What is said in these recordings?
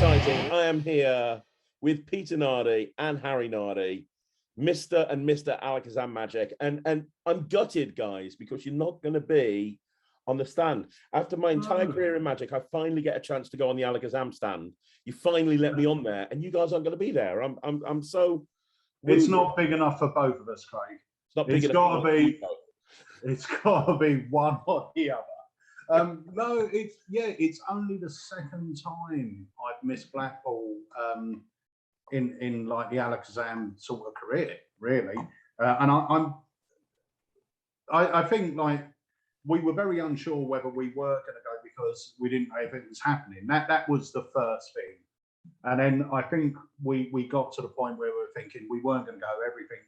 exciting. I am here with Peter Nardi and Harry Nardi, Mr. and Mr. Alakazam Magic. And I'm gutted, guys, because you're not going to be on the stand. After my entire career in Magic, I finally get a chance to go on the Alakazam stand. You finally let me on there, and you guys aren't going to be there. I'm so... It's not big enough for both of us, Craig. It's not big enough. It's got to be one or the other. No, it's only the second time I've missed Blackpool in like the Alakazam sort of career, really. And I think like we were very unsure whether we were going to go because we didn't know if it was happening. That was the first thing. And then I think we got to the point where we were thinking we weren't going to go. Everything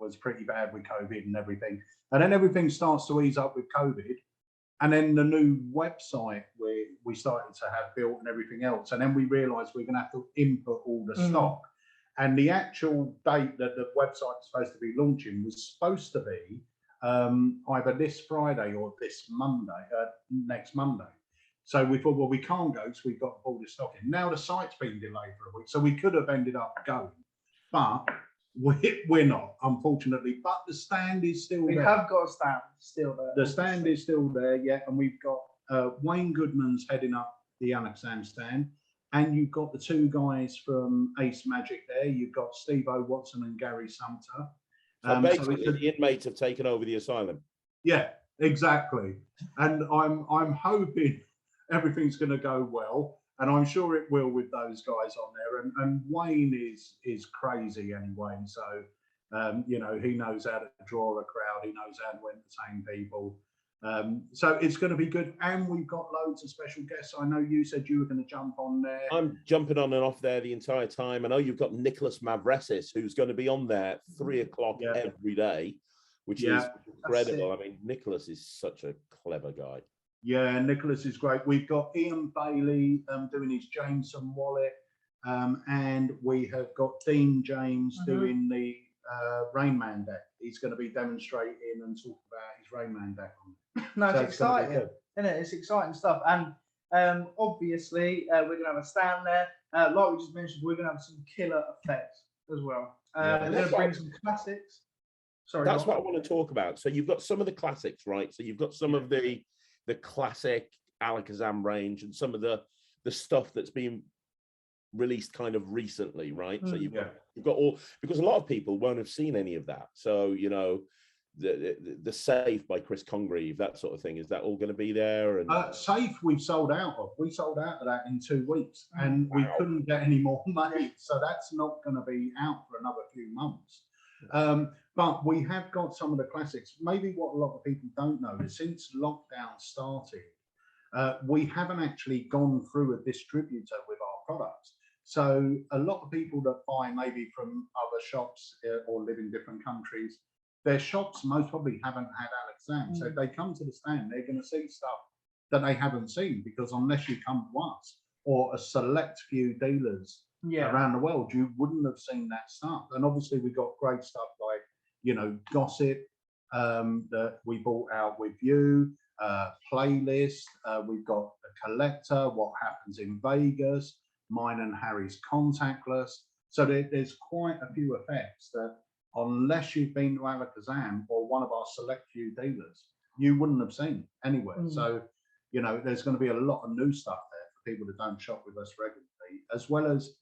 was pretty bad with COVID and everything. And then everything starts to ease up with COVID. And then the new website we started to have built and everything else. And then we realized we're going to have to input all the stock. And the actual date that the website was supposed to be launching was supposed to be either this Friday or this Monday, next Monday. So we thought, well, we can't go because we've got to pull the stock in. Now the site's been delayed for a week, so we could have ended up going, but we're not, unfortunately. But the stand is still there. We have got a stand still there. The stand is still there, yeah, and we've got Wayne Goodman's heading up the Alakazam stand, and you've got the two guys from Ace Magic there. You've got Steve O. Watson and Gary Sumter. So basically, the inmates have taken over the asylum. Yeah, exactly. And I'm hoping everything's going to go well, and I'm sure it will with those guys on there. And Wayne is crazy anyway, so you know, he knows how to draw a crowd, he knows how to entertain people. So it's going to be good, and we've got loads of special guests. I know you said you were going to jump on there. I'm jumping on and off there the entire time. I know you've got Nicholas Mavresis, who's going to be on there 3 o'clock every day, which is incredible. I mean, Nicholas is such a clever guy. Yeah, Nicholas is great. We've got Ian Bailey doing his Jameson wallet, and we have got Dean James doing the Rain Man deck. He's going to be demonstrating and talk about his Rain Man deck. No, it's exciting, isn't it? It's exciting stuff. And obviously, we're going to have a stand there. Like we just mentioned, we're going to have some killer effects as well. We're going to bring some classics. Sorry, that's what I want to talk about. So you've got some of the classics, right? So you've got some of the classic Alakazam range and some of the stuff that's been released kind of recently, right? So you've got all, because a lot of people won't have seen any of that. So, you know, the Safe by Chris Congreve, that sort of thing, is that all going to be there? And Safe we've sold out of. We sold out of that in 2 weeks, and we couldn't get any more money, so that's not going to be out for another few months. But we have got some of the classics. Maybe what a lot of people don't know is since lockdown started, we haven't actually gone through a distributor with our products. So a lot of people that buy maybe from other shops or live in different countries, their shops most probably haven't had Alakazam. So if they come to the stand, they're going to see stuff that they haven't seen, because unless you come to us or a select few dealers around the world, you wouldn't have seen that stuff. And obviously we got great stuff like, you know, Gossip that we bought out with you, Playlist, we've got the Collector, What Happens in Vegas, mine and Harry's Contactless. So there's quite a few effects that unless you've been to Alakazam or one of our select few dealers, you wouldn't have seen anywhere. So, you know, there's going to be a lot of new stuff there for people that don't shop with us regularly, as well as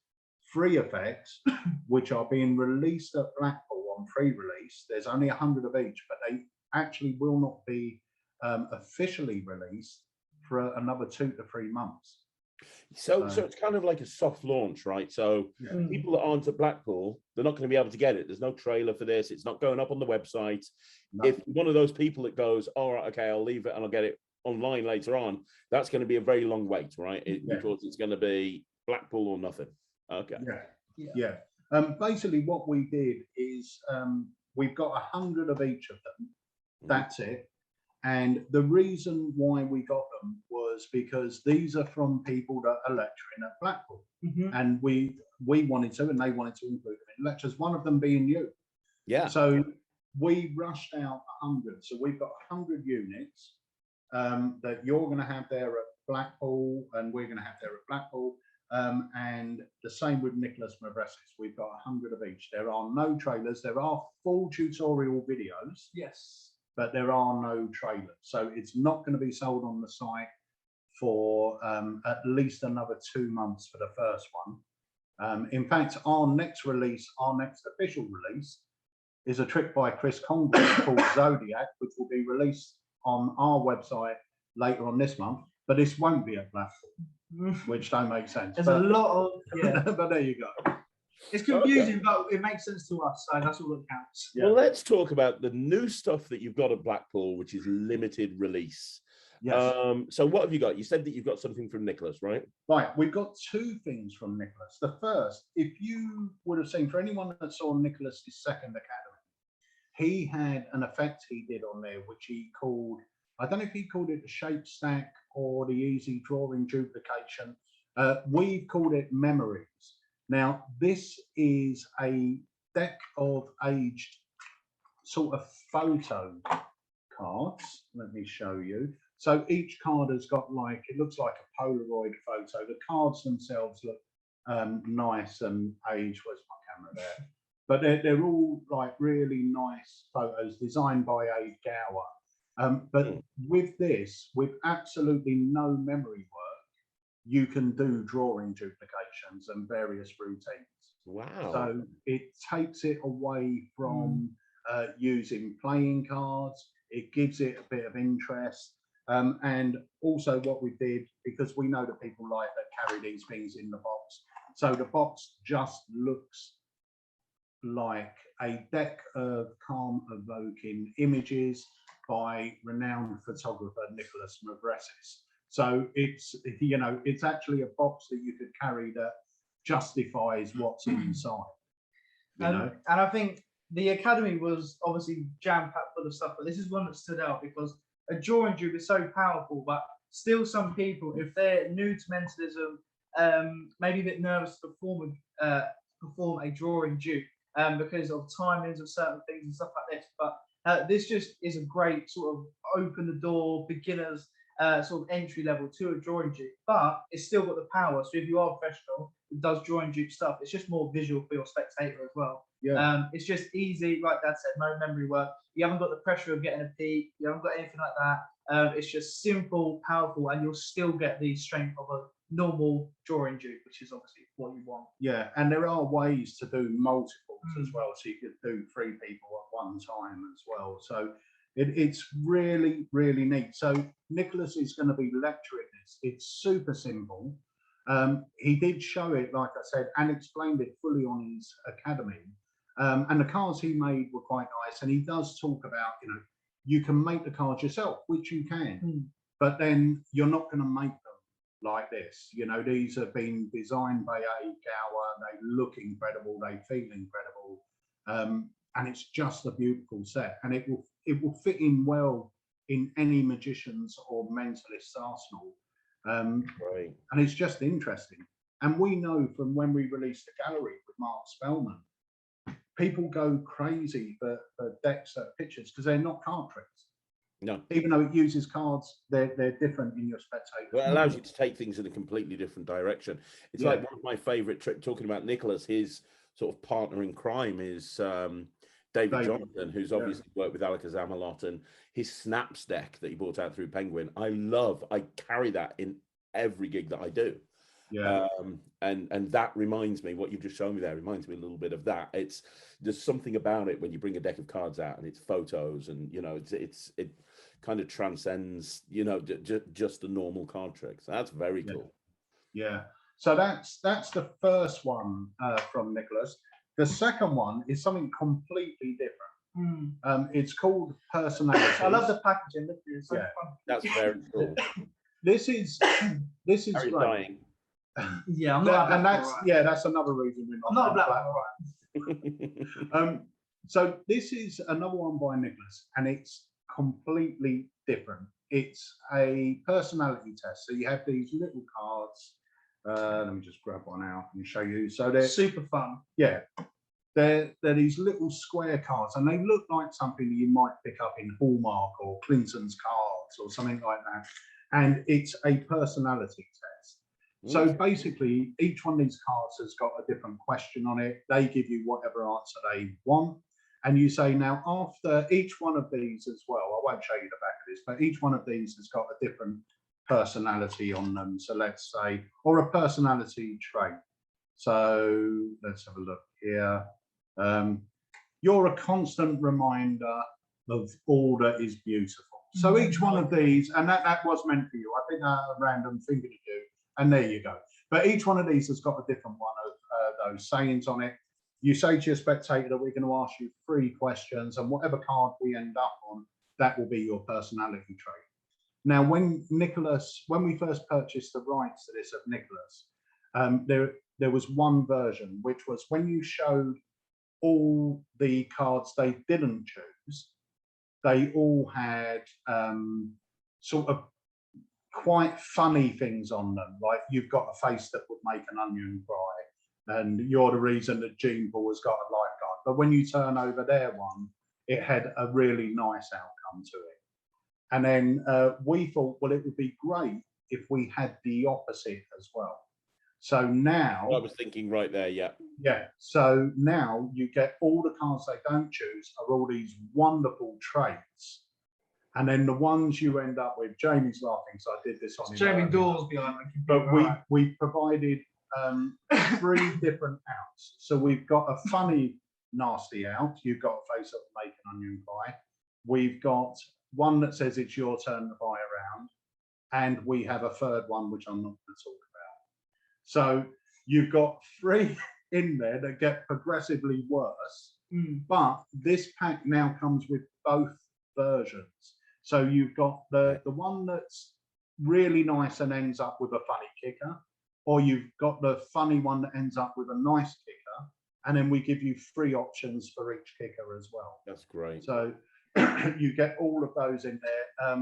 free effects, which are being released at Blackpool on pre-release. There's only 100 of each, but they actually will not be officially released for another 2 to 3 months. So it's kind of like a soft launch, right? So people that aren't at Blackpool, they're not going to be able to get it. There's no trailer for this. It's not going up on the website. No. If one of those people that goes, all right, okay, I'll leave it and I'll get it online later on, that's going to be a very long wait, right? Because it's going to be Blackpool or nothing. Okay. Basically what we did is we've got 100 of each of them. That's it. And the reason why we got them was because these are from people that are lecturing at Blackpool. And we wanted to, and they wanted to include them in lectures, one of them being you. Yeah. So we rushed out 100. So we've got 100 units that you're going to have there at Blackpool, and we're going to have there at Blackpool. And the same with Nicholas Mavresis. We've got 100 of each. There are no trailers. There are full tutorial videos. Yes. But there are no trailers. So it's not going to be sold on the site for at least another 2 months for the first one. In fact, our next release, our next official release, is a trick by Chris Congress called Zodiac, which will be released on our website later on this month. But this won't be at Blackpool, which don't make sense. There's a lot of, yeah. But there you go. It's confusing, but it makes sense to us, so that's all that counts. Well, let's talk about the new stuff that you've got at Blackpool, which is limited release. Yes. So what have you got? You said that you've got something from Nicholas, right? Right, we've got 2 things from Nicholas. The first, if you would have seen, for anyone that saw Nicholas's second academy, he had an effect he did on there, which he called, I don't know if he called it the shape stack or the easy drawing duplication. We've called it memories. Now, this is a deck of aged sort of photo cards. Let me show you. So each card has got like, it looks like a Polaroid photo. The cards themselves look nice and aged. Where's my camera there? But they're all like really nice photos designed by a Gower. But with this, with absolutely no memory work, you can do drawing duplications and various routines. Wow. So it takes it away from using playing cards. It gives it a bit of interest. And also what we did, because we know that people like that carry these things in the box. So the box just looks like a deck of calm evoking images by renowned photographer Nicholas Mavresis. So it's, you know, it's actually a box that you could carry that justifies what's inside. You know? And I think the Academy was obviously jam-packed full of stuff, but this is one that stood out because a drawing dupe is so powerful, but still some people, if they're new to mentalism, maybe a bit nervous to perform a drawing dupe because of timings of certain things and stuff like this. But this just is a great sort of open the door, beginners sort of entry level to a drawing dupe, but it's still got the power. So if you are a professional who does drawing dupe stuff, it's just more visual for your spectator as well. Yeah. It's just easy, like Dad said, no memory work. You haven't got the pressure of getting a peak. You haven't got anything like that. It's just simple, powerful, and you'll still get the strength of a normal drawing dupe, which is obviously what you want. Yeah, and there are ways to do multiples as well. So you could do 3 people at one time as well. So it's really, really neat. So Nicholas is going to be lecturing this. It's super simple. He did show it, like I said, and explained it fully on his academy. And the cards he made were quite nice. And he does talk about, you know, you can make the cards yourself, which you can, but then you're not going to make them like this. You know, these have been designed by a Gower. They look incredible. They feel incredible. And it's just a beautiful set. And it will fit in well in any magician's or mentalist's arsenal. Right. And it's just interesting. And we know from when we released the gallery with Mark Spellman, people go crazy for decks that pictures because they're not card tricks. No. Even though it uses cards, they're different in your spectator. Well, it allows you to take things in a completely different direction. It's like one of my favorite tricks, talking about Nicholas, his sort of partner in crime is David Jonathan, who's obviously worked with Alakazam a lot, and his Snaps deck that he brought out through Penguin. I carry that in every gig that I do. Yeah. And that reminds me, what you've just shown me there reminds me a little bit of that. There's something about it when you bring a deck of cards out and it's photos, and you know, it kind of transcends, you know, just the normal card tricks. That's very cool. Yeah. So that's the first one from Nicholas. The second one is something completely different. It's called Personality. I love the packaging. It's so fun. That's very cool. This is Very great. dying. Yeah, I'm not. And that's another reason we're I'm not a black. So this is another one by Nicholas, and it's completely different. It's a personality test. So you have these little cards. Let me just grab one out and show you. So they're super fun. Yeah, they're these little square cards, and they look like something that you might pick up in Hallmark or Clinton's Cards or something like that. And it's a personality test. So basically, each one of these cards has got a different question on it. They give you whatever answer they want. And you say, now, after each one of these as well, I won't show you the back of this, but each one of these has got a different personality on them. So let's say, or a personality trait. So let's have a look here. You're a constant reminder of all that is beautiful. So each one of these, and that was meant for you. I think a random thing to do, and there you go. But each one of these has got a different one of those sayings on it. You say to your spectator that we're going to ask you 3 questions, and whatever card we end up on, that will be your personality trait. Now, when we first purchased the rights to this of Nicholas, there was one version, which was when you showed all the cards they didn't choose, they all had sort of quite funny things on them, like you've got a face that would make an onion cry, and you're the reason that Gene Paul has got a lifeguard. But when you turn over their one, it had a really nice outcome to it. And then we thought, well, it would be great if we had the opposite as well. So now I was thinking right there, yeah. Yeah. So now you get all the cards they don't choose are all these wonderful traits. And then the ones you end up with, Jamie's laughing, so I did this on his Jamie own. Dawes behind me. But we provided 3 different outs. So we've got a funny, nasty out. You've got a face up to make an onion pie. We've got one that says it's your turn to buy around. And we have a third one, which I'm not going to talk about. So you've got 3 in there that get progressively worse. But this pack now comes with both versions. So you've got the one that's really nice and ends up with a funny kicker, or you've got the funny one that ends up with a nice kicker, and then we give you 3 options for each kicker as well. That's great. So you get all of those in there.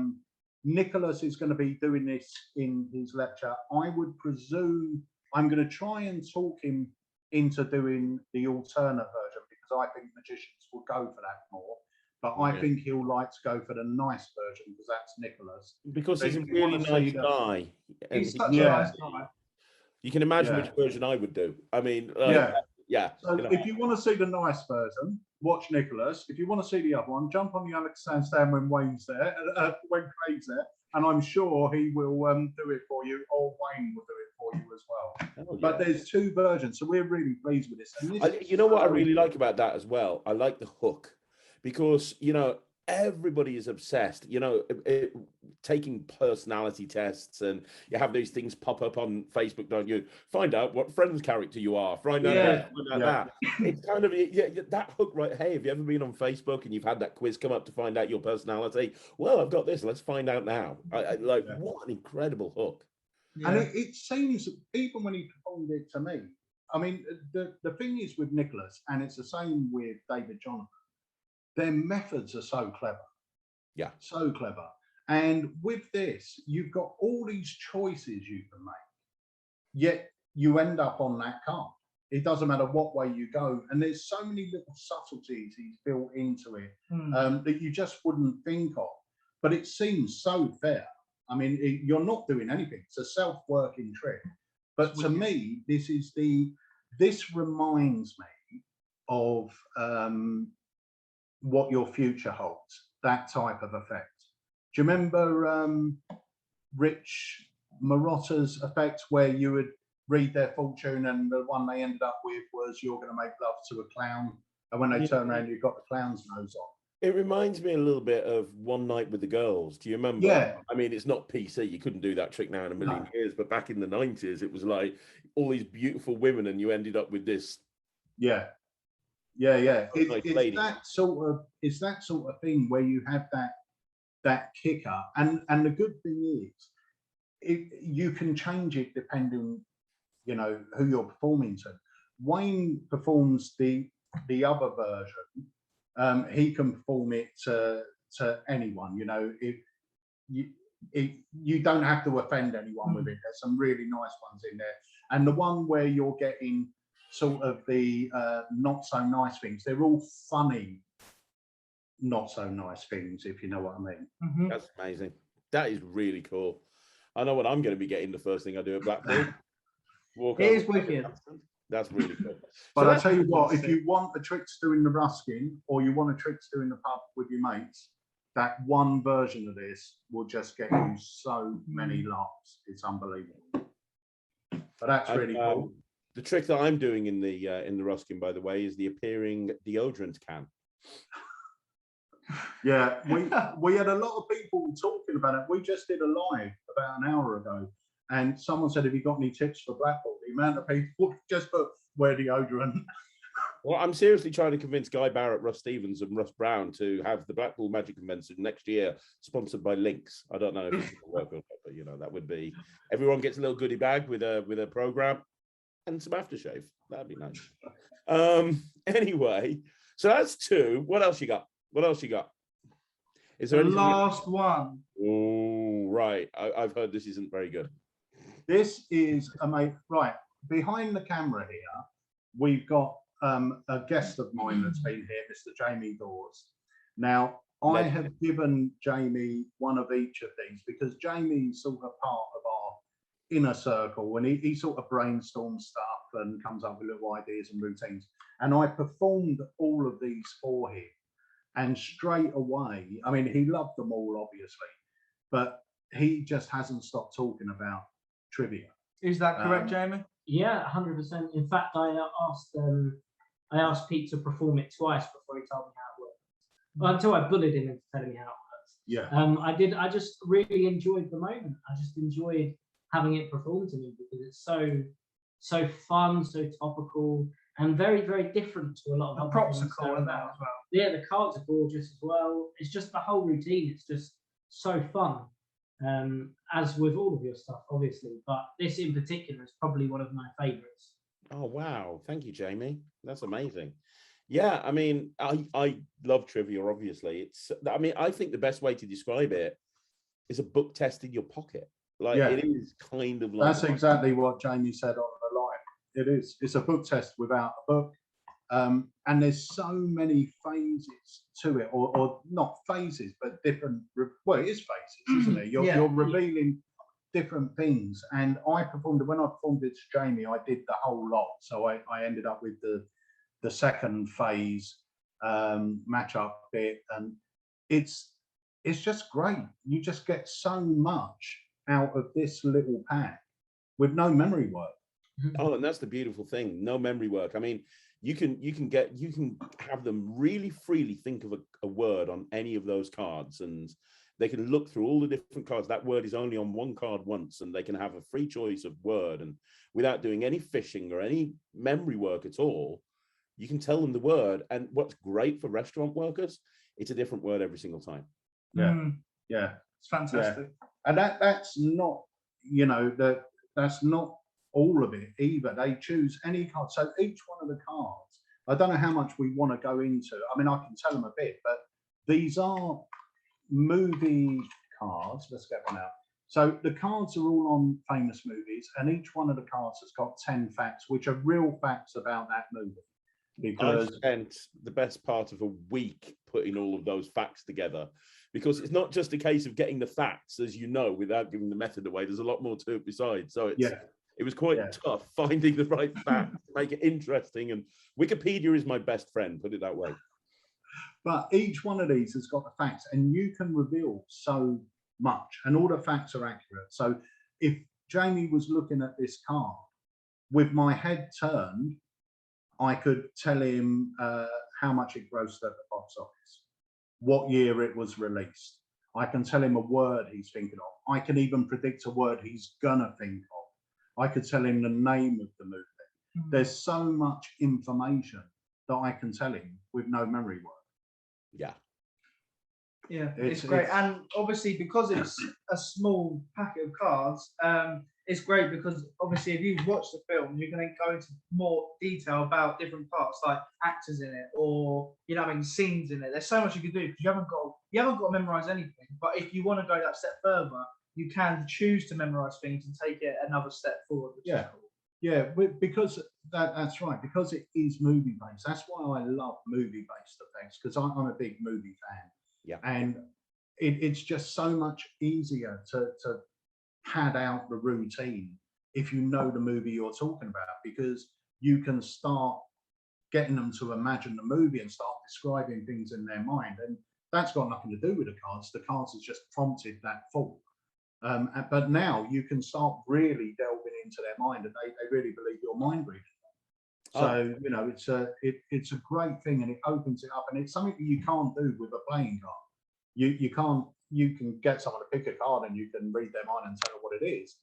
Nicholas is going to be doing this in his lecture. I would presume I'm going to try and talk him into doing the alternate version, because I think magicians will go for that more. But I think he'll like to go for the nice version, because that's Nicholas. Because he's a really nice guy. He's such a nice guy. You can imagine which version I would do. I mean, yeah. So if you want to see the nice version, watch Nicholas. If you want to see the other one, jump on the Alakazam stand when Wayne's there, when Craig's there, and I'm sure he will do it for you, or Wayne will do it for you as well. Oh, but there's 2 versions, so we're really pleased with this. And this you know what I really like about that as well? I like the hook, because, you know, everybody is obsessed, you know, taking personality tests, and you have those things pop up on Facebook, don't you? Find out what friend's character you are. Find out that. It's kind of that hook, right? Hey, have you ever been on Facebook and you've had that quiz come up to find out your personality? Well, I've got this. Let's find out now. What an incredible hook. And it seems, even when he told it to me, I mean, the thing is with Nicholas, and it's the same with David Jonathan, their methods are so clever. Yeah. So clever. And with this, you've got all these choices you can make, yet you end up on that card. It doesn't matter what way you go. And there's so many little subtleties he's built into it that you just wouldn't think of. But it seems so fair. I mean, you're not doing anything. It's a self-working trick. But to me, this reminds me of what your future holds, that type of effect. Do you remember Rich Marotta's effect, where you would read their fortune and the one they ended up with was you're going to make love to a clown, and when they turn around, you've got the clown's nose on? It reminds me a little bit of One Night with the Girls. Do you remember? Yeah. I mean, it's not PC. You couldn't do that trick now in a million years, but back in the 90s, it was like all these beautiful women, and you ended up with this. Yeah. It's that sort of thing where you have that kicker, and the good thing is, you can change it depending, you know, who you're performing to. Wayne performs the other version. He can perform it to anyone. You know, you don't have to offend anyone with it. There's some really nice ones in there, and the one where you're getting sort of the not so nice things, they're all funny not so nice things, if you know what I mean. That's amazing. That is really cool. I know what I'm going to be getting the first thing I do at Blackpool. Walk It over is wicked. That's really good. But So I tell you what, if sick. you want a trick to do in the Ruskin or you want a trick to do in the pub with your mates, that one version of this will just get you so many laughs. It's unbelievable. But that's really cool. The trick that I'm doing in the Ruskin, by the way, is the appearing deodorant can. Yeah, we had a lot of people talking about it. We just did a live about an hour ago, and someone said, "Have you got any tips for Blackpool?" The amount of people just put wear deodorant. Well, I'm seriously trying to convince Guy Barrett, Russ Stevens, and Russ Brown to have the Blackpool Magic Convention next year sponsored by Lynx. I don't know if it's going to work or not, but you know, that would be, everyone gets a little goodie bag with a program and some aftershave. That'd be nice. Anyway, so that's 2. What else you got? What else you got? Is there The anything? last one. Oh, right. I've heard this isn't very good. This is amazing. Right, behind the camera here, we've got a guest of mine that's been here, Mr. Jamie Dawes. Now, I have given Jamie one of each of these because Jamie's sort of part of our inner circle, and he sort of brainstorms stuff and comes up with little ideas and routines. And I performed all of these for him. And straight away, I mean, he loved them all, obviously, but he just hasn't stopped talking about trivia. Is that correct, Jamie? Yeah, 100%. In fact, I asked Pete to perform it twice before he told me how it worked. Well, until I bullied him into telling me how it works. Yeah. I just really enjoyed the moment. I just enjoyed having it performed to me because it's so fun, so topical, and very, very different to a lot of The other props are things cool going in that on. as well. Yeah, the cards are gorgeous as well. It's just the whole routine. It's just so fun. As with all of your stuff, obviously, but this in particular is probably one of my favorites. Oh, wow. Thank you, Jamie. That's amazing. Yeah, I mean, I love trivia, obviously. I mean, I think the best way to describe it is a book test in your pocket. Like, Yeah. it is kind of like... That's exactly what Jamie said on the live. It is. It's a book test without a book. And there's so many phases to it, or not phases, but different, well, it is phases, isn't it? You're revealing different things. And I performed, when I performed it to Jamie, I did the whole lot. So I ended up with the second phase matchup bit. And it's just great. You just get so much out of this little pack with no memory work. Oh, and that's the beautiful thing. No memory work. I mean, you can have them really freely think of a word on any of those cards, and they can look through all the different cards. That word is only on one card once, and they can have a free choice of word, and without doing any fishing or any memory work at all, you can tell them the word. And what's great for restaurant workers, it's a different word every single time. Yeah. Yeah. It's fantastic. Yeah. And that's not, you know, that's not all of it either. They choose any card. So each one of the cards, I don't know how much we want to go into. I mean, I can tell them a bit, but these are movie cards. Let's get one out. So the cards are all on famous movies, and each one of the cards has got 10 facts, which are real facts about that movie. Because I've spent the best part of a week putting all of those facts together, because it's not just a case of getting the facts, as you know, without giving the method away. There's a lot more to it besides. So it was quite tough finding the right facts to make it interesting. And Wikipedia is my best friend, put it that way. But each one of these has got the facts, and you can reveal so much, and all the facts are accurate. So if Jamie was looking at this card, with my head turned, I could tell him how much it grossed at the box office, what year it was released. I can tell him a word he's thinking of. I can even predict a word he's gonna think of. I could tell him the name of the movie. There's so much information that I can tell him with no memory work. Yeah. Yeah, it's great. And obviously, because it's a small packet of cards, it's great because obviously if you've watched the film, you're going to go into more detail about different parts, like actors in it, or you know, I mean, scenes in it. There's so much you can do because you haven't got to memorize anything. But if you want to go that step further, you can choose to memorize things and take it another step forward. Which is cool. Yeah, because that's right. Because it is movie based. That's why I love movie based effects, because I'm a big movie fan. Yeah, and it's just so much easier to pad out the routine if you know the movie you're talking about, because you can start getting them to imagine the movie and start describing things in their mind. And that's got nothing to do with the cards. The cards has just prompted that thought. But now you can start really delving into their mind, and they really believe you're mind reading. So, you know, it's a great thing, and it opens it up, and it's something that you can't do with a playing card. You can get someone to pick a card and you can read their mind and tell them what it is.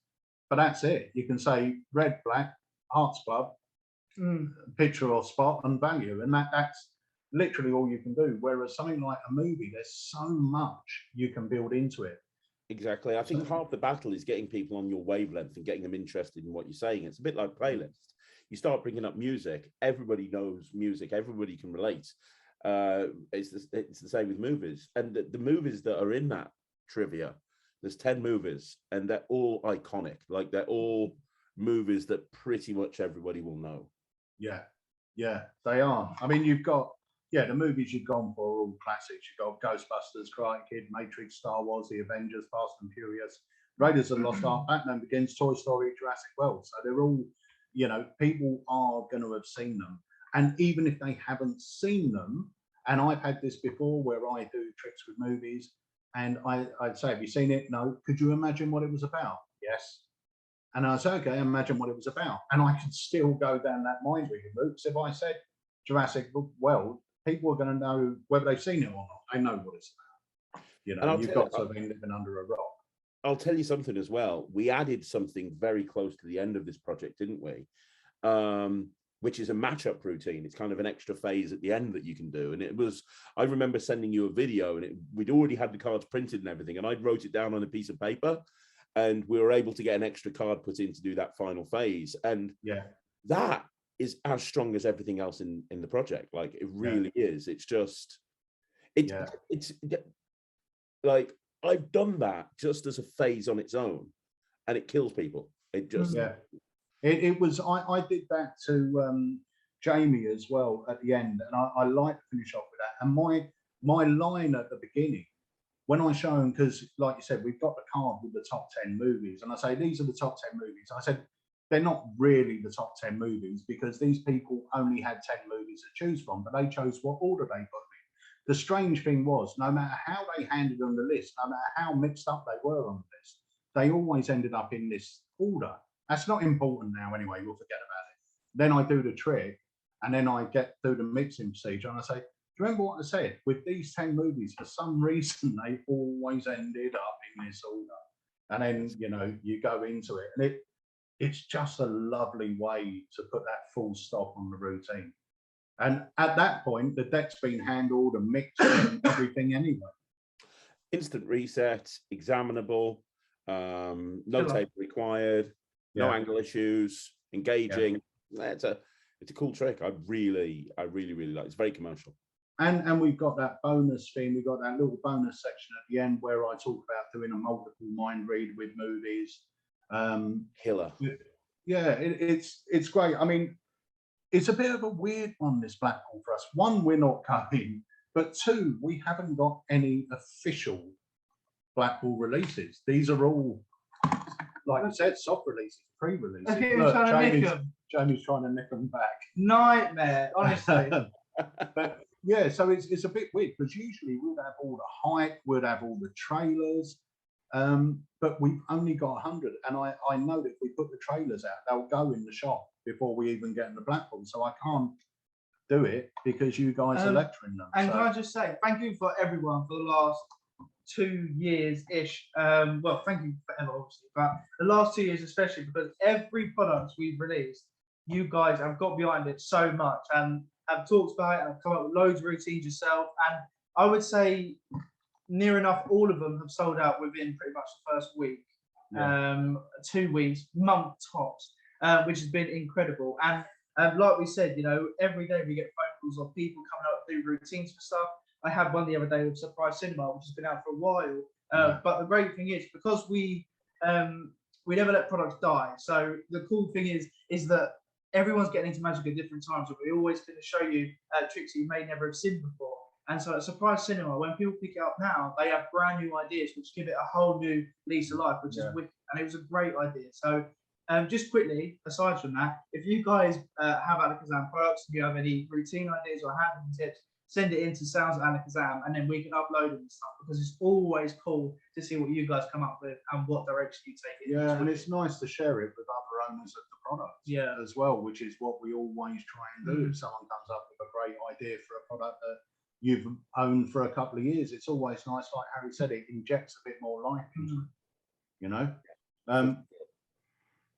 But that's it. You can say red, black, hearts club, picture or spot, and value. And that's literally all you can do. Whereas something like a movie, there's so much you can build into it. Exactly. I think half the battle is getting people on your wavelength and getting them interested in what you're saying. It's a bit like playlists. You start bringing up music, everybody knows music, everybody can relate. It's the same with movies. And the movies that are in that trivia, there's 10 movies, and they're all iconic. Like, they're all movies that pretty much everybody will know. Yeah, they are. I mean, you've got, the movies you've gone for are all classics. You've got Ghostbusters, Karate Kid, Matrix, Star Wars, The Avengers, Fast and Furious, Raiders of the Lost Ark, Batman Begins, Toy Story, Jurassic World. So they're all, you know, people are going to have seen them. And even if they haven't seen them, and I've had this before where I do tricks with movies, and I'd say, have you seen it? No. Could you imagine what it was about? Yes. And I say, okay, imagine what it was about. And I could still go down that mind reading route. Because if I said Jurassic World, people are going to know whether they've seen it or not. They know what it's about. You know, you've got to have been living under a rock. I'll tell you something as well. We added something very close to the end of this project, didn't we? Which is a matchup routine. It's kind of an extra phase at the end that you can do. And it was, I remember sending you a video, and we'd already had the cards printed and everything, and I wrote it down on a piece of paper, and we were able to get an extra card put in to do that final phase. And that is as strong as everything else in the project. Like, it really is. It's just, it's like, I've done that just as a phase on its own, and it kills people. It just it was. I did that to Jamie as well at the end, and I like to finish off with that. And my line at the beginning, when I show them, because like you said, we've got the card with the top 10 movies, and I say these are the top 10 movies. I said they're not really the top 10 movies, because these people only had 10 movies to choose from, but they chose what order they put in. The strange thing was, no matter how they handed them the list, no matter how mixed up they were on the list, they always ended up in this order. That's not important now anyway, we'll forget about it. Then I do the trick, and then I get through the mixing procedure, and I say, do you remember what I said? With these 10 movies, for some reason, they always ended up in this order. And then, you know, you go into it, and it's just a lovely way to put that full stop on the routine. And at that point, the deck's been handled and mixed and everything anyway. Instant reset, examinable, no tape required, no angle issues, engaging. It's a cool trick. I really like it. It's very commercial. And we've got that bonus thing. We've got that little bonus section at the end where I talk about doing a multiple mind read with movies. Killer. Yeah, it's great. I mean, it's a bit of a weird one, this Blackpool, for us. One, we're not coming, but two, we haven't got any official Blackpool releases. These are all, like I said, soft releases, pre-releases. Look, Jamie's trying to nick them back. Nightmare, honestly. But yeah, so it's a bit weird, because usually we'd have all the hype, we'd have all the trailers, but we've only got 100. And I know that if we put the trailers out, they'll go in the shop before we even get in the Blackpool. So I can't do it because you guys are lecturing them. And can I just say, thank you for everyone for the last 2 years-ish. Well, thank you forever, obviously, but the last 2 years especially, because every product we've released, you guys have got behind it so much and have talked about it and have come up with loads of routines yourself. And I would say near enough all of them have sold out within pretty much the first week, 2 weeks, month tops, which has been incredible. And like we said, you know, every day we get phone calls of people coming up with new routines for stuff. I had one the other day with Surprise Cinema, which has been out for a while. But the great thing is, because we never let products die. So the cool thing is that everyone's getting into magic at different times, but we always going to show you tricks that you may never have seen before. And so at Surprise Cinema, when people pick it up now, they have brand new ideas which give it a whole new lease of life, which is wicked. And it was a great idea. So Just quickly, aside from that, if you guys have Alakazam products, if you have any routine ideas or handling tips, send it in to sales@Alakazam, and then we can upload them and stuff, because it's always cool to see what you guys come up with and what direction you take it. Yeah, and it's nice to share it with other owners of the product as well, which is what we always try and do. If someone comes up with a great idea for a product that you've owned for a couple of years, it's always nice, like Harry said, it injects a bit more life into it, you know.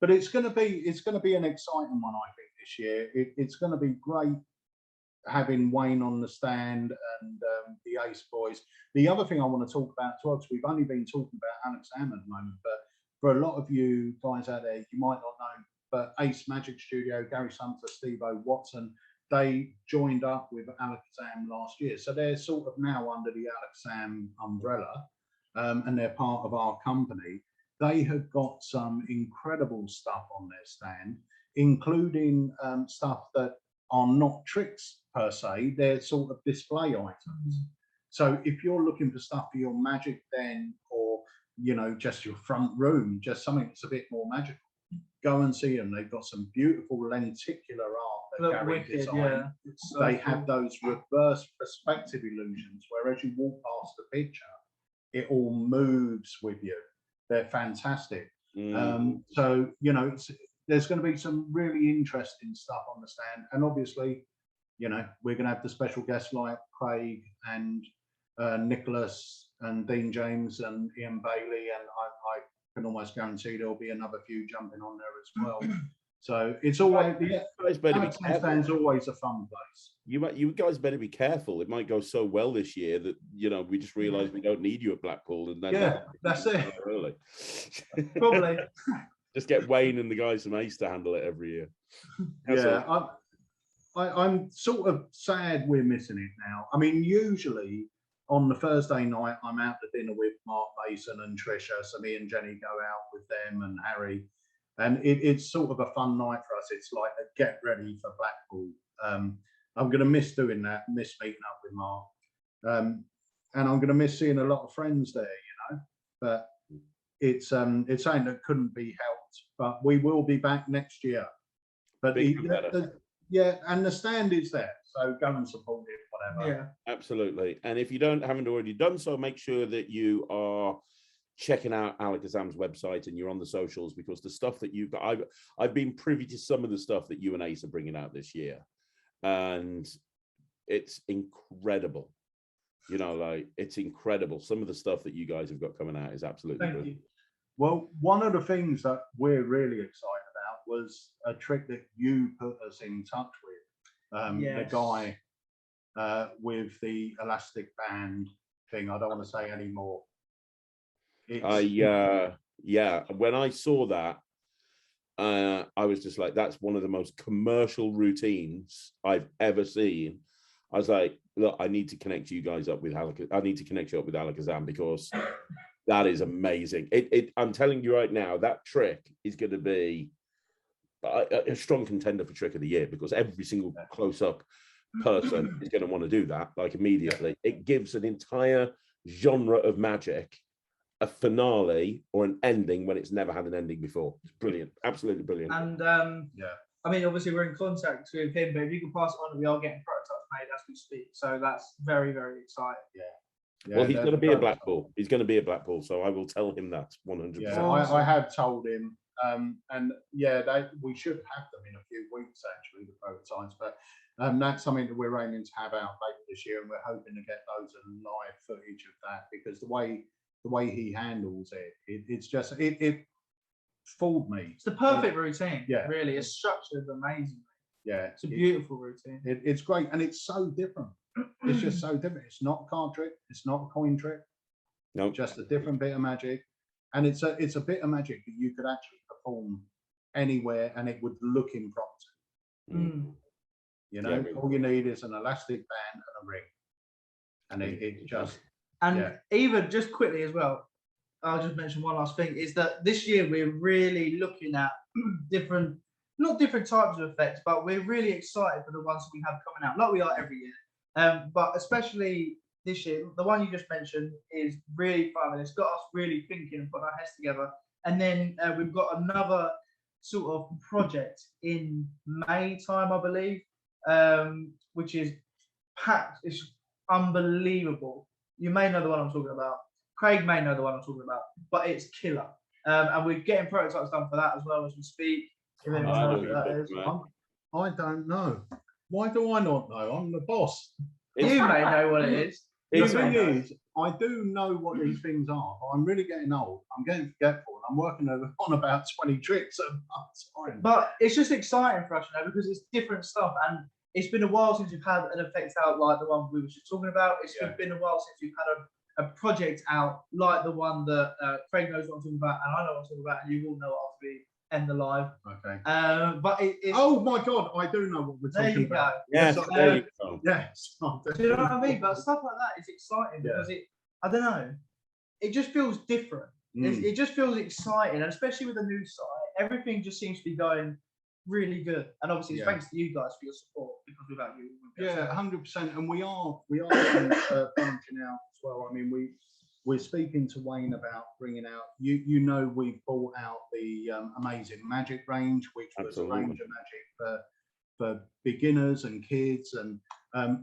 But it's going to be an exciting one, I think, this year. It's going to be great having Wayne on the stand and the Ace boys. The other thing I want to talk about as well, because we've only been talking about Alakazam at the moment, but for a lot of you guys out there, you might not know, but Ace Magic Studio, Gary Sumter, Steve-O Watson, they joined up with Alakazam last year. So they're sort of now under the Alakazam umbrella, and they're part of our company. They have got some incredible stuff on their stand, including stuff that are not tricks per se, they're sort of display items. So if you're looking for stuff for your magic den, or you know, just your front room, just something that's a bit more magical, go and see them. They've got some beautiful lenticular art that Gary designed. They have those reverse perspective illusions where as you walk past the picture, it all moves with you. They're fantastic. So you know, there's going to be some really interesting stuff on the stand, and obviously, you know, we're going to have the special guests like Craig and Nicholas and Dean James and Ian Bailey, and I can almost guarantee there'll be another few jumping on there as well. So it's always stand's always a fun place. You guys better be careful. It might go so well this year that, you know, we just realise we don't need you at Blackpool, and then that's it. Early. Probably. Just get Wayne and the guys from Ace to handle it every year. I'm sort of sad we're missing it now. I mean, usually on the Thursday night, I'm out to dinner with Mark Mason and Trisha. So me and Jenny go out with them and Harry. And it's sort of a fun night for us. It's like a get ready for Blackpool. I'm going to miss doing that, miss meeting up with Mark. And I'm going to miss seeing a lot of friends there, you know. But it's something that couldn't be helped. But we will be back next year. But and the stand is there. So go and support it, whatever. Yeah, absolutely. And if you haven't already done so, make sure that you are checking out Alakazam's website and you're on the socials, because the stuff that you've got, I've been privy to some of the stuff that you and Ace are bringing out this year, and it's incredible. You know, like, it's incredible. Some of the stuff that you guys have got coming out is absolutely brilliant. Well, one of the things that we're really excited about was a trick that you put us in touch with. The guy with the elastic band thing. I don't want to say any more. When I saw that, I was just like, that's one of the most commercial routines I've ever seen. I was like, look, I need to connect you guys up with I need to connect you up with Alakazam, because that is amazing. I'm telling you right now, that trick is going to be a strong contender for trick of the year, because every single close-up person is going to want to do that, like, immediately. It gives an entire genre of magic a finale or an ending when it's never had an ending before. It's brilliant, absolutely brilliant. And I mean, obviously we're in contact with him, but if you can pass it on, we are getting prototypes made as we speak. So that's very, very exciting. Well, he's going to be at Blackpool. He's going to be at Blackpool, so I will tell him that 100%. Yeah, I have told him, and we should have them in a few weeks, actually, the prototypes. But that's something that we're aiming to have out later this year, and we're hoping to get loads of live footage of that, because the way he handles it fooled me. It's the perfect routine. Yeah, really, it's structured amazingly. Yeah, it's a beautiful routine. It's great, and it's so different. It's just so different. It's not a card trick. It's not a coin trick. No, just a different bit of magic, and it's a bit of magic that you could actually perform anywhere, and it would look impromptu. You know, all you need is an elastic band and a ring, and it just. And even just quickly as well, I'll just mention one last thing, is that this year we're really looking at not different types of effects, but we're really excited for the ones we have coming out, like we are every year. But especially this year, the one you just mentioned is really fun, and it's got us really thinking and putting our heads together. And then we've got another sort of project in May time, I believe, which is packed. It's unbelievable. You may know the one I'm talking about. Craig may know the one I'm talking about, but it's killer. And we're getting prototypes done for that as well as we speak. If anyone knows what that is. I don't know. Why do I not know? I'm the boss. You may know what it is. The thing is, I do know what these things are, but I'm really getting old. I'm getting forgetful, and I'm working on about 20 tricks at a time. But it's just exciting for us, you know, because it's different stuff, and it's been a while since we've had an effect out like the one we were just talking about. It's been a while since we've had a project out like the one that Craig knows what I'm talking about, and I know what I'm talking about, and you all know what after we end the live. Okay. But it's oh my God, I do know what we're talking about. Yes, there you go. Yes. Do you know what I mean? But stuff like that is exciting because I don't know, it just feels different. It just feels exciting, and especially with the new site, everything just seems to be going really good. And obviously, it's thanks to you guys for your support, because without you, we wouldn't be 100%. And we are branching out as well. I mean, we're speaking to Wayne about bringing out. You know, we've brought out the Amazing Magic range, which was a range of magic for beginners and kids, and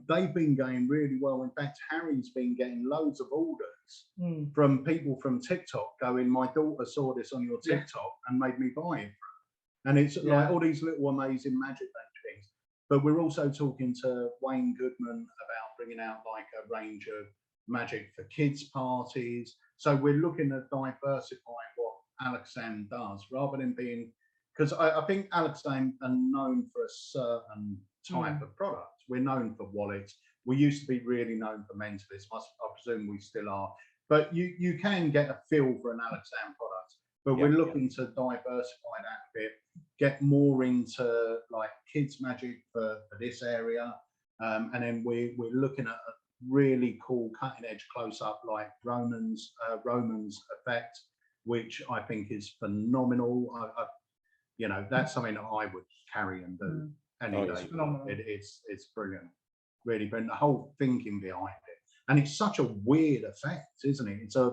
they've been going really well. In fact, Harry's been getting loads of orders from people from TikTok going, my daughter saw this on your TikTok and made me buy it. And it's like all these little Amazing Magic things. But we're also talking to Wayne Goodman about bringing out like a range of magic for kids' parties. So we're looking at diversifying what Alakazam does, rather than being, because I think Alakazam are known for a certain type of product. We're known for wallets. We used to be really known for mentalists. I presume we still are. But you can get a feel for an Alakazam product. But we're looking to diversify that a bit, get more into like kids' magic for this area. And then we're looking at a really cool cutting edge close up like Roman's effect, which I think is phenomenal. You know, that's something that I would carry and do any day. It's brilliant, really brilliant. The whole thinking behind it, and it's such a weird effect, isn't it? It's a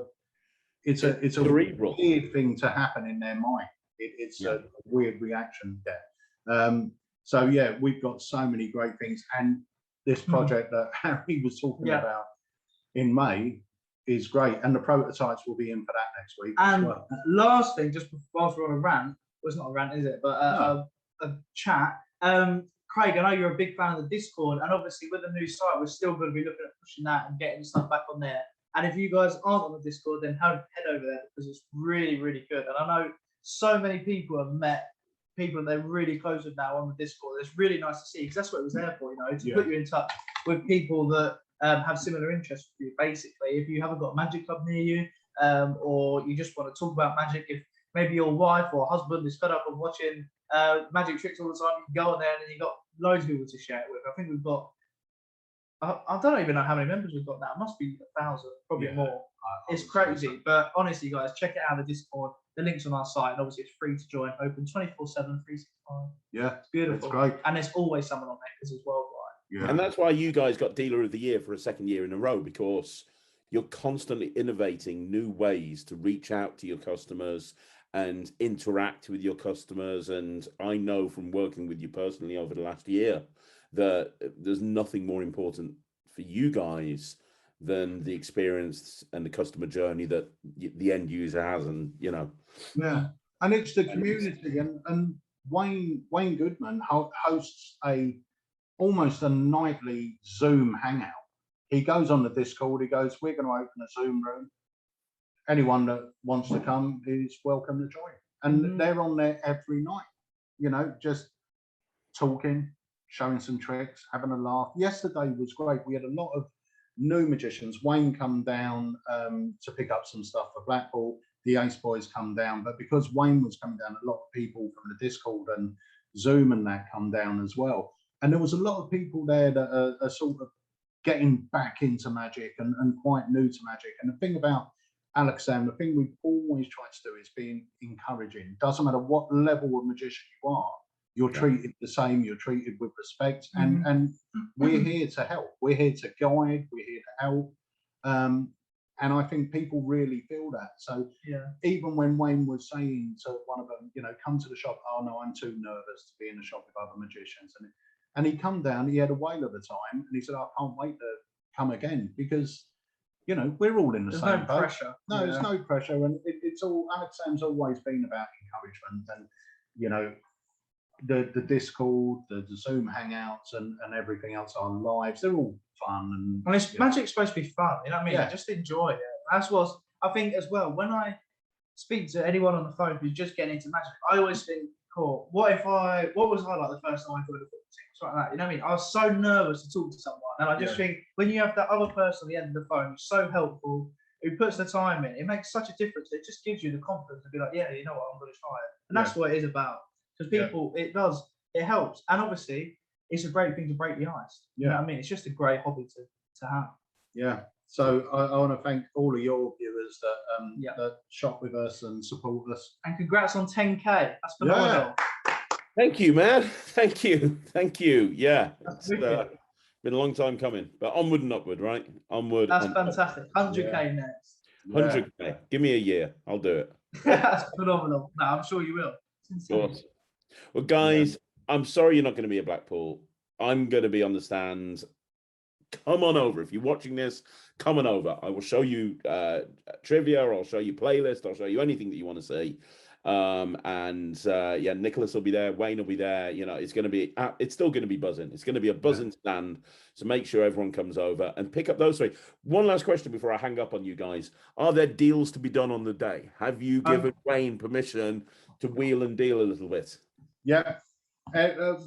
weird thing to happen in their mind. It's a weird reaction there. So yeah, we've got so many great things, and this project that Harry was talking about in May is great, and the prototypes will be in for that next week. And last thing, just whilst we're on a rant, well, it's not a rant, is it? But a chat. Craig, I know you're a big fan of the Discord, and obviously with the new site, we're still going to be looking at pushing that and getting stuff back on there. And if you guys aren't on the Discord, then head over there, because it's really, really good. And I know so many people have met people that they're really close with now on the Discord. It's really nice to see, because that's what it was there for, you know, to put you in touch with people that have similar interests with you. Basically, if you haven't got a magic club near you, or you just want to talk about magic, if maybe your wife or husband is fed up of watching magic tricks all the time, you can go on there, and then you've got loads of people to share it with. I think we've got, I don't even know how many members we've got now. It must be 1,000, probably more. It's crazy. But honestly, guys, check it out, the Discord. The link's on our site, and obviously it's free to join, open 24/7, 365. Yeah, it's beautiful. It's great. And there's always someone on there because it's worldwide. Yeah. And that's why you guys got Dealer of the Year for a second year in a row, because you're constantly innovating new ways to reach out to your customers and interact with your customers. And I know from working with you personally over the last year that there's nothing more important for you guys than the experience and the customer journey that the end user has. And, you know. Yeah. And it's the community. And Wayne Goodman hosts almost a nightly Zoom hangout. He goes on the Discord, he goes, we're going to open a Zoom room. Anyone that wants to come is welcome to join. And they're on there every night, you know, just talking, showing some tricks, having a laugh. Yesterday was great. We had a lot of new magicians. Wayne come down to pick up some stuff for Blackpool. The Ace Boys come down. But because Wayne was coming down, a lot of people from the Discord and Zoom and that come down as well. And there was a lot of people there that are sort of getting back into magic and quite new to magic. And the thing about Alakazam, the thing we've always tried to do is being encouraging. Doesn't matter what level of magician you are, you're treated the same, you're treated with respect. And we're here to help. We're here to guide, we're here to help. And I think people really feel that. So Yeah. even when Wayne was saying to one of them, you know, come to the shop, oh no, I'm too nervous to be in the shop with other magicians. And he come down, he had a whale of a time, and he said, I can't wait to come again, because, you know, we're all in the There's same no boat. pressure. No, there's no pressure. And it's all, Alakazam's always been about encouragement and, you know, the Discord, the Zoom hangouts and everything else, our lives, they're all fun. And it's, magic's supposed to be fun, you know what I mean? Yeah. Just enjoy it. That's what I think as well. When I speak to anyone on the phone who's just getting into magic, I always think, cool, what was I like the first time I joined a football team? It's like that, you know what I mean? I was so nervous to talk to someone. And I just think when you have that other person on the end of the phone who's so helpful, who puts the time in, it makes such a difference. It just gives you the confidence to be like, yeah, you know what, I'm going to try it. And that's what it is about. Because people, it helps. And obviously, it's a great thing to break the ice. You know what I mean? It's just a great hobby to have. Yeah. So I want to thank all of your viewers that shop with us and support us. And congrats on 10K. That's phenomenal. Thank you, man. Thank you. Thank you. Yeah. It's been a long time coming, but onward and upward, right? Onward. That's fantastic. 100K next. 100K. Give me a year. I'll do it. That's phenomenal. No, I'm sure you will. Awesome. Well, guys, I'm sorry you're not going to be at Blackpool. I'm going to be on the stand. Come on over. If you're watching this, come on over. I will show you trivia, or I'll show you playlist, I'll show you anything that you want to see. Yeah, Nicholas will be there, Wayne will be there. You know, it's still going to be buzzing. It's going to be a buzzing stand. So make sure everyone comes over and pick up those three. One last question before I hang up on you guys. Are there deals to be done on the day? Have you given Wayne permission to wheel and deal a little bit? Yeah.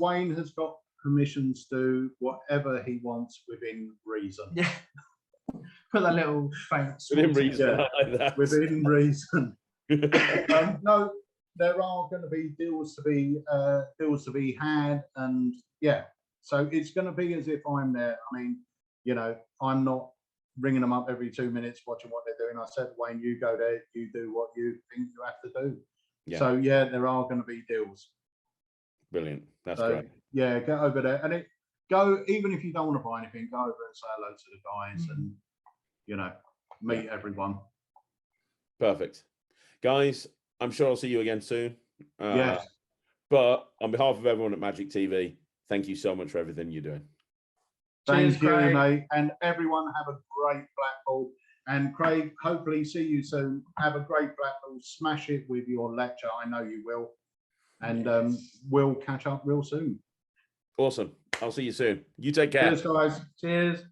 Wayne has got permissions to do whatever he wants within reason. Yeah. Put that little thanks. Within reason. I like that. Within reason. No, there are going to be deals to be had, and so it's going to be as if I'm there. I mean, you know, I'm not ringing them up every 2 minutes watching what they're doing. I said, Wayne, you go there, you do what you think you have to do. Yeah. So there are going to be deals. Brilliant. That's great. Yeah, get over there and even if you don't want to buy anything, go over and say hello to the guys and, you know, meet everyone. Perfect. Guys, I'm sure I'll see you again soon. Yes. But on behalf of everyone at Magic TV, thank you so much for everything you're doing. Thank you, mate. And everyone have a great Blackpool. And Craig, hopefully see you soon. Have a great Blackpool. Smash it with your lecture. I know you will. And we'll catch up real soon. Awesome. I'll see you soon. You take care. Cheers, guys. Cheers.